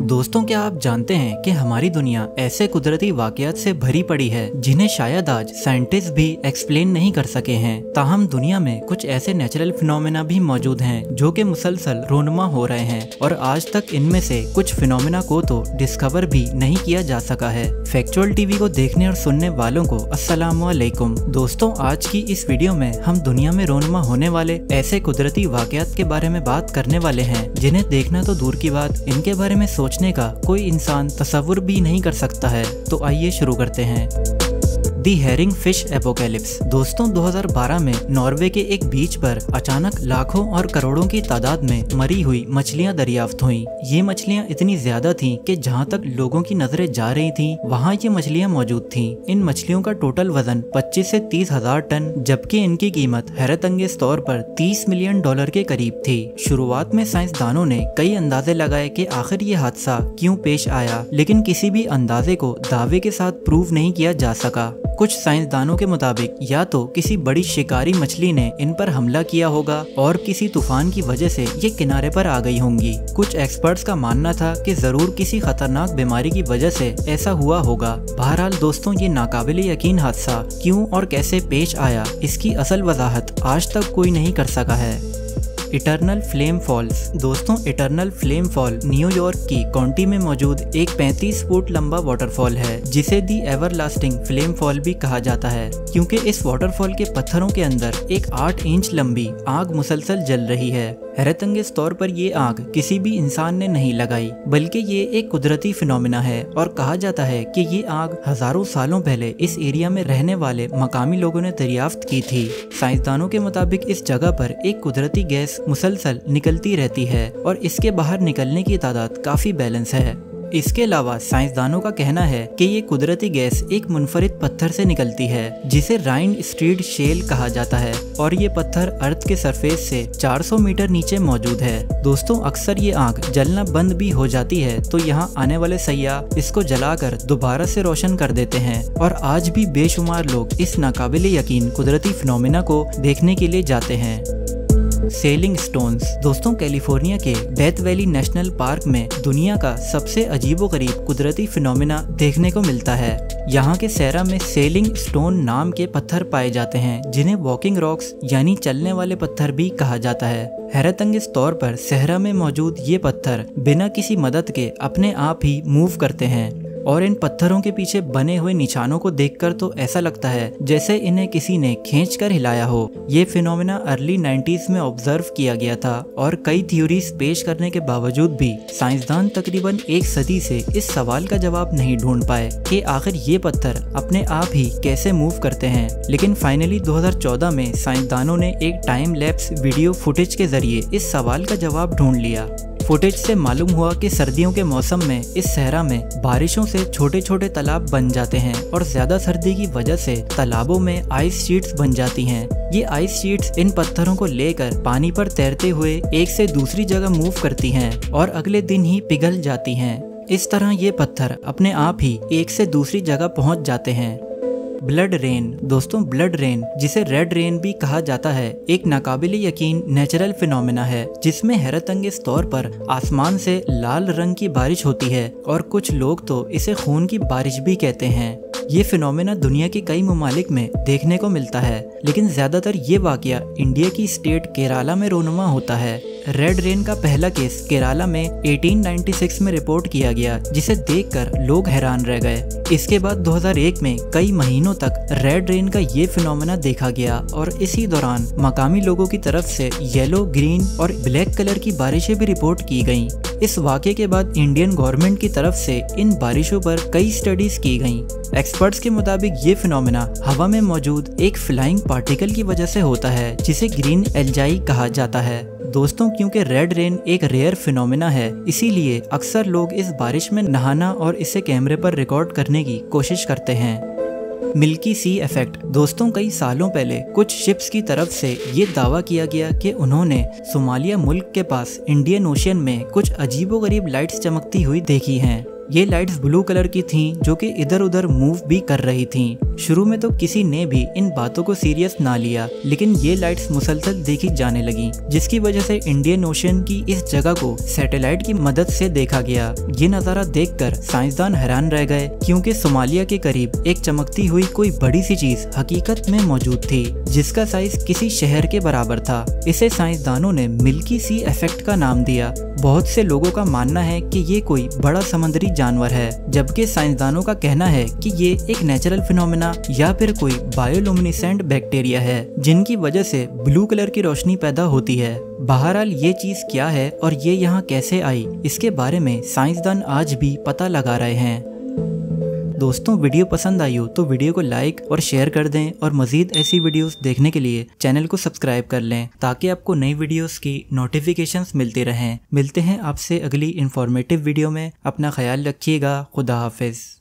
दोस्तों, क्या आप जानते हैं कि हमारी दुनिया ऐसे कुदरती वाकयात से भरी पड़ी है जिन्हें शायद आज साइंटिस्ट भी एक्सप्लेन नहीं कर सके हैं। ताहम दुनिया में कुछ ऐसे नेचुरल फिनोमेना भी मौजूद हैं जो कि मुसलसल रोनुमा हो रहे हैं और आज तक इनमें से कुछ फिनोमेना को तो डिस्कवर भी नहीं किया जा सका है। फैक्चुअल टीवी को देखने और सुनने वालों को अस्सलामुअलैकुम। दोस्तों, आज की इस वीडियो में हम दुनिया में रोनुमा होने वाले ऐसे कुदरती वाकयात के बारे में बात करने वाले हैं जिन्हें देखना तो दूर की बात, इनके बारे में सोचने का कोई इंसान तसव्वुर भी नहीं कर सकता है। तो आइए शुरू करते हैं। दी हेरिंग फिश एपोकैलिप्स। दोस्तों, 2012 में नॉर्वे के एक बीच पर अचानक लाखों और करोड़ों की तादाद में मरी हुई मछलियां दरियाफ्त हुई। ये मछलियां इतनी ज्यादा थीं कि जहां तक लोगों की नजरें जा रही थीं वहां ये मछलियां मौजूद थीं। इन मछलियों का टोटल वजन 25 से 30 हजार टन, जबकि इनकी कीमत हैरत अंगेज तौर पर $30 मिलियन के करीब थी। शुरुआत में साइंसदानों ने कई अंदाजे लगाए कि आखिर ये हादसा क्यों पेश आया, लेकिन किसी भी अंदाजे को दावे के साथ प्रूव नहीं किया जा सका। कुछ साइंसदानों के मुताबिक या तो किसी बड़ी शिकारी मछली ने इन पर हमला किया होगा और किसी तूफान की वजह से ये किनारे पर आ गई होंगी। कुछ एक्सपर्ट्स का मानना था कि जरूर किसी खतरनाक बीमारी की वजह से ऐसा हुआ होगा। बहरहाल दोस्तों, ये नाकाबिले यकीन हादसा क्यों और कैसे पेश आया, इसकी असल वजाहत आज तक कोई नहीं कर सका है। Eternal flame falls. दोस्तों, इटर्नल फ्लेम फॉल न्यूयॉर्क की काउंटी में मौजूद एक 35 फुट लंबा वाटरफॉल है जिसे दी एवरलास्टिंग फ्लेम फॉल भी कहा जाता है, क्योंकि इस वाटरफॉल के पत्थरों के अंदर एक 8 इंच लंबी आग मुसलसल जल रही है। हैरतअंगेज तौर पर ये आग किसी भी इंसान ने नहीं लगाई, बल्कि ये एक कुदरती फिनोमिना है और कहा जाता है कि ये आग हजारों सालों पहले इस एरिया में रहने वाले मकामी लोगों ने दरियाफ्त की थी। साइंसदानों के मुताबिक इस जगह पर एक कुदरती गैस मुसलसल निकलती रहती है और इसके बाहर निकलने की तादाद काफी बैलेंस है। इसके अलावा साइंसदानों का कहना है कि ये कुदरती गैस एक मुनफरिद पत्थर से निकलती है जिसे राइन स्ट्रीट शेल कहा जाता है और ये पत्थर अर्थ के सरफेस से 400 मीटर नीचे मौजूद है। दोस्तों, अक्सर ये आग जलना बंद भी हो जाती है तो यहाँ आने वाले सयाह इसको जलाकर दोबारा से रोशन कर देते हैं और आज भी बेशुमार लोग इस नाकाबिले यकीन कुदरती फिनोमिना को देखने के लिए जाते हैं। Selling stones. दोस्तों, कैलिफोर्निया के डेथ वैली नेशनल पार्क में दुनिया का सबसे अजीबोगरीब कुदरती फिनोमिना देखने को मिलता है। यहाँ के सहरा में सेलिंग स्टोन नाम के पत्थर पाए जाते हैं जिन्हें वॉकिंग रॉक्स यानी चलने वाले पत्थर भी कहा जाता है। हैरतअंगेज तौर पर सहरा में मौजूद ये पत्थर बिना किसी मदद के अपने आप ही मूव करते हैं और इन पत्थरों के पीछे बने हुए निशानों को देखकर तो ऐसा लगता है जैसे इन्हें किसी ने खींचकर हिलाया हो। ये फिनोमेना अर्ली 90s में ऑब्जर्व किया गया था और कई थ्योरीज पेश करने के बावजूद भी साइंसदान तकरीबन एक सदी से इस सवाल का जवाब नहीं ढूंढ पाए कि आखिर ये पत्थर अपने आप ही कैसे मूव करते हैं। लेकिन फाइनली 2014 में साइंसदानों ने एक टाइम लैप्स वीडियो फुटेज के जरिए इस सवाल का जवाब ढूंढ लिया। फुटेज से मालूम हुआ कि सर्दियों के मौसम में इस सहरा में बारिशों से छोटे छोटे तालाब बन जाते हैं और ज्यादा सर्दी की वजह से तालाबों में आइस शीट्स बन जाती हैं। ये आइस शीट्स इन पत्थरों को लेकर पानी पर तैरते हुए एक से दूसरी जगह मूव करती हैं और अगले दिन ही पिघल जाती हैं। इस तरह ये पत्थर अपने आप ही एक से दूसरी जगह पहुंच जाते हैं। Blood rain. दोस्तों, ब्लड रेन, जिसे रेड रेन भी कहा जाता है, एक नाकाबिले यकीन नेचुरल फिनोमिना है जिसमें हैरतअंगेज तौर पर आसमान से लाल रंग की बारिश होती है और कुछ लोग तो इसे खून की बारिश भी कहते हैं। ये फिनोमिना दुनिया के कई ममालिक में देखने को मिलता है, लेकिन ज्यादातर ये वाकया इंडिया की स्टेट केरला में रोनुमा होता है। रेड रेन का पहला केस केरला में 1896 में रिपोर्ट किया गया, जिसे देखकर लोग हैरान रह गए। इसके बाद 2001 में कई महीनों तक रेड रेन का ये फिनोमिना देखा गया और इसी दौरान मकामी लोगों की तरफ से येलो, ग्रीन और ब्लैक कलर की बारिशें भी रिपोर्ट की गईं। इस वाक़े के बाद इंडियन गवर्नमेंट की तरफ से इन बारिशों पर कई स्टडीज की गईं। एक्सपर्ट्स के मुताबिक ये फिनोमिना हवा में मौजूद एक फ्लाइंग पार्टिकल की वजह से होता है जिसे ग्रीन एल्जाई कहा जाता है। दोस्तों, क्योंकि रेड रेन एक रेयर फिनोमिना है, इसीलिए अक्सर लोग इस बारिश में नहाना और इसे कैमरे पर रिकॉर्ड करने की कोशिश करते हैं। Milky C effect. दोस्तों, कई सालों पहले कुछ शिप्स की तरफ से ये दावा किया गया कि उन्होंने सोमालिया मुल्क के पास इंडियन ओशियन में कुछ अजीबोगरीब लाइट्स चमकती हुई देखी हैं। ये लाइट्स ब्लू कलर की थीं जो कि इधर उधर मूव भी कर रही थीं। शुरू में तो किसी ने भी इन बातों को सीरियस ना लिया, लेकिन ये लाइट्स मुसलसल देखी जाने लगी, जिसकी वजह से इंडियन ओशन की इस जगह को सैटेलाइट की मदद से देखा गया। ये नज़ारा देखकर साइंसदान हैरान रह गए, क्योंकि सोमालिया के करीब एक चमकती हुई कोई बड़ी सी चीज हकीकत में मौजूद थी, जिसका साइज किसी शहर के बराबर था। इसे साइंसदानों ने मिल्की सी इफेक्ट का नाम दिया। बहुत से लोगों का मानना है कि ये कोई बड़ा समुद्री जानवर है, जबकि साइंसदानों का कहना है कि ये एक नेचुरल फिनोमेना या फिर कोई बायोलुमिनेसेंट बैक्टीरिया है, जिनकी वजह से ब्लू कलर की रोशनी पैदा होती है। बहरहाल ये चीज क्या है और ये यहाँ कैसे आई, इसके बारे में साइंसदान आज भी पता लगा रहे हैं। दोस्तों, वीडियो पसंद आई हो तो वीडियो को लाइक और शेयर कर दें, और मज़ीद ऐसी वीडियोस देखने के लिए चैनल को सब्सक्राइब कर लें, ताकि आपको नई वीडियोस की नोटिफिकेशंस मिलती रहें। मिलते हैं आपसे अगली इंफॉर्मेटिव वीडियो में। अपना ख्याल रखिएगा। खुदा हाफिज़।